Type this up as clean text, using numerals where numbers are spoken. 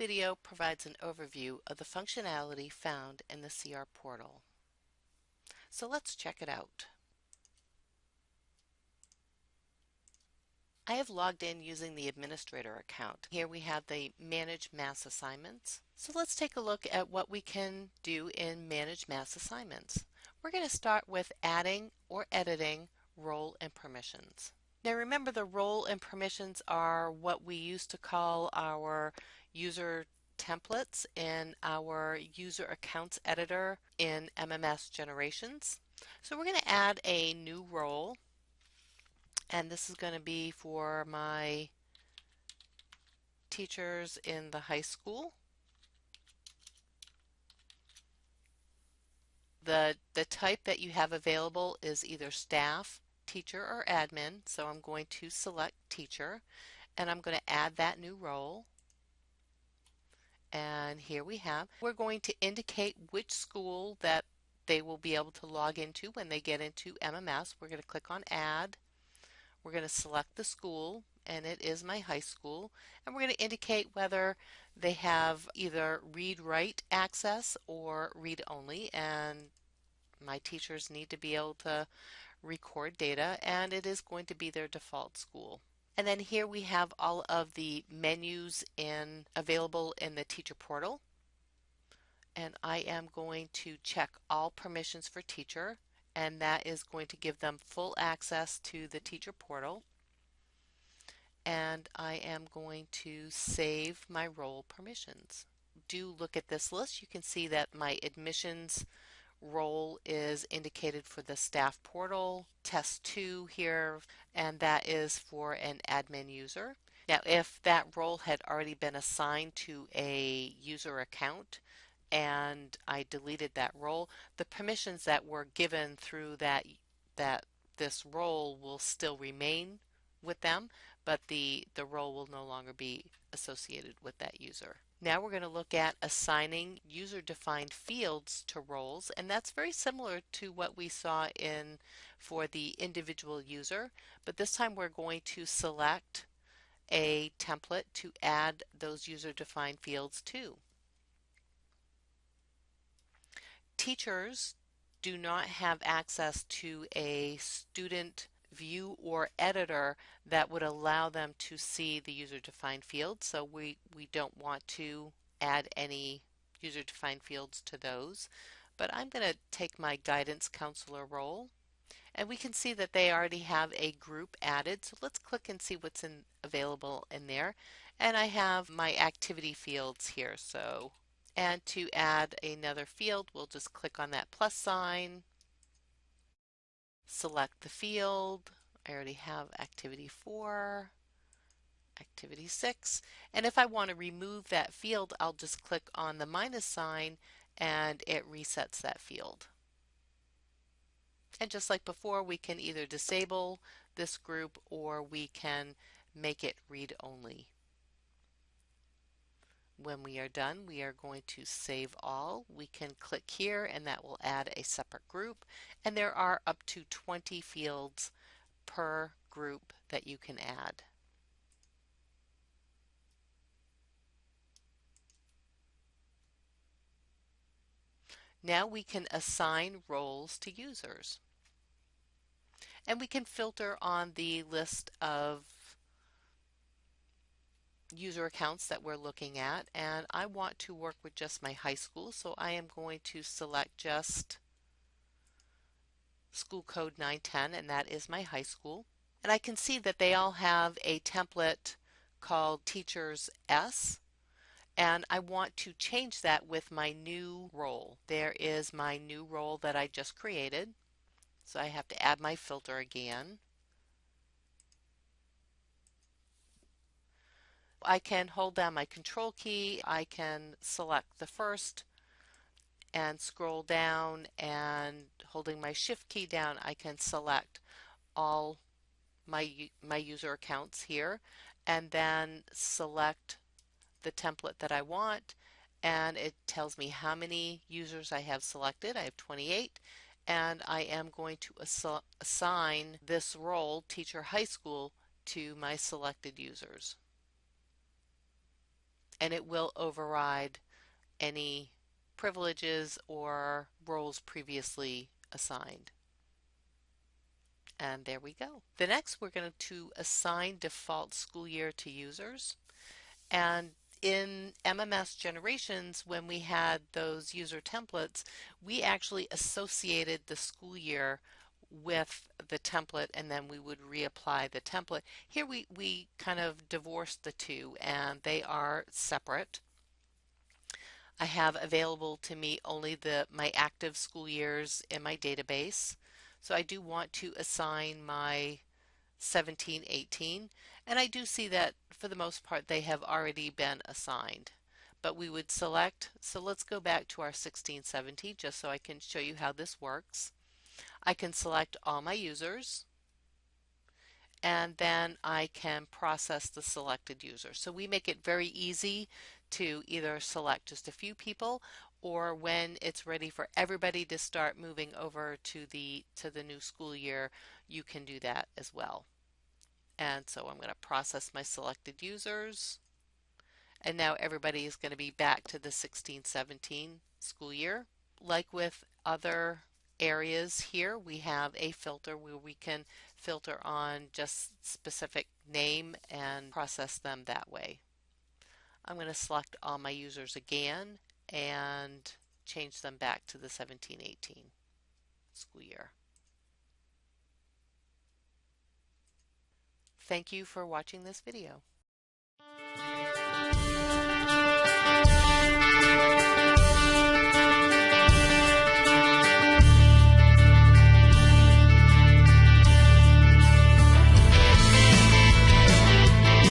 video provides an overview of the functionality found in the CR portal. So let's check it out. I have logged in using the administrator account. Here we have the Manage Mass Assignments. So let's take a look at what we can do in Manage Mass Assignments. We're going to start with adding or editing role and permissions. Now remember, the role and permissions are what we used to call our user templates in our user accounts editor in MMS Generations. So we're going to add a new role, and this is going to be for my teachers in the high school. The type that you have available is either staff, teacher, or admin. So I'm going to select teacher, and I'm going to add that new role. And here we have, we're going to indicate which school that they will be able to log into when they get into MMS. We're going to click on add. We're going to select the school, and it is my high school. And we're going to indicate whether they have either read-write access or read-only. And my teachers need to be able to record data, and it is going to be their default school. And then here we have all of the menus available in the teacher portal. And I am going to check all permissions for teacher, and that is going to give them full access to the teacher portal. And I am going to save my role permissions. Do look at this list. You can see that my admissions role is indicated for the staff portal, test 2 here, and that is for an admin user. Now if that role had already been assigned to a user account and I deleted that role, the permissions that were given through this role will still remain with them, but the role will no longer be associated with that user. Now we're going to look at assigning user-defined fields to roles, and that's very similar to what we saw for the individual user, but this time we're going to select a template to add those user-defined fields to. Teachers do not have access to a student view or editor that would allow them to see the user-defined fields, so we don't want to add any user-defined fields to those. But I'm going to take my guidance counselor role, and we can see that they already have a group added, so let's click and see what's available in there. And I have my activity fields here, and to add another field, we'll just click on that plus sign, select the field. I already have activity 4, activity 6, and if I want to remove that field, I'll just click on the minus sign and it resets that field. And just like before, we can either disable this group or we can make it read only. When we are done, we are going to save all. We can click here and that will add a separate group, and there are up to 20 fields per group that you can add. Now we can assign roles to users, and we can filter on the list of user accounts that we're looking at, and I want to work with just my high school, so I am going to select just school code 910, and that is my high school. And I can see that they all have a template called Teachers S, and I want to change that with my new role. There is my new role that I just created, so I have to add my filter again. I can hold down my control key, I can select the first and scroll down, and holding my shift key down I can select all my user accounts here and then select the template that I want, and it tells me how many users I have selected. I have 28, and I am going to assign this role, Teacher High School, to my selected users. and it will override any privileges or roles previously assigned. And there we go. The next, we're going to assign default school year to users. And in MMS Generations, when we had those user templates, we actually associated the school year with the template, and then we would reapply the template. Here we kind of divorced the two, and they are separate. I have available to me only my active school years in my database. So I do want to assign my 17-18, and I do see that for the most part they have already been assigned. But we would select, so let's go back to our 16-17 just so I can show you how this works. I can select all my users, and then I can process the selected user. So we make it very easy to either select just a few people, or when it's ready for everybody to start moving over to the new school year, you can do that as well. And so I'm going to process my selected users, and now everybody is going to be back to the 16-17 school year. Like with other areas here, we have a filter where we can filter on just specific name and process them that way. I'm going to select all my users again and change them back to the 17-18 school year. Thank you for watching this video.